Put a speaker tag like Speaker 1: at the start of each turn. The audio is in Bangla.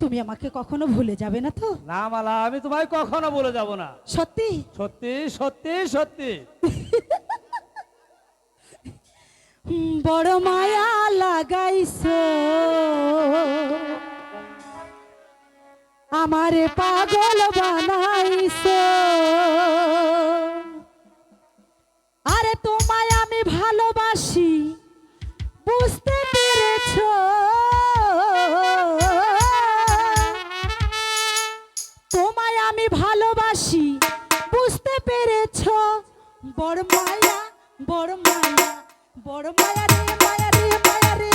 Speaker 1: তুমি আমাকে কখনো ভুলে যাবে না তো?
Speaker 2: না মালা, আমি তোমায় কখনো বলে যাব না।
Speaker 1: সত্যি?
Speaker 2: সত্যি সত্যি সত্যি।
Speaker 1: বড় মায়া লাগাইছো আমারে পাগল বানাইছো, আরে তোমায় আমি ভালোবাসি বুঝতে পেরেছো, তোমায় আমি ভালোবাসি বুঝতে পেরেছো। বড় মায়া বড় মায়া বড় মায়া রে মায়া রে মায়া রে।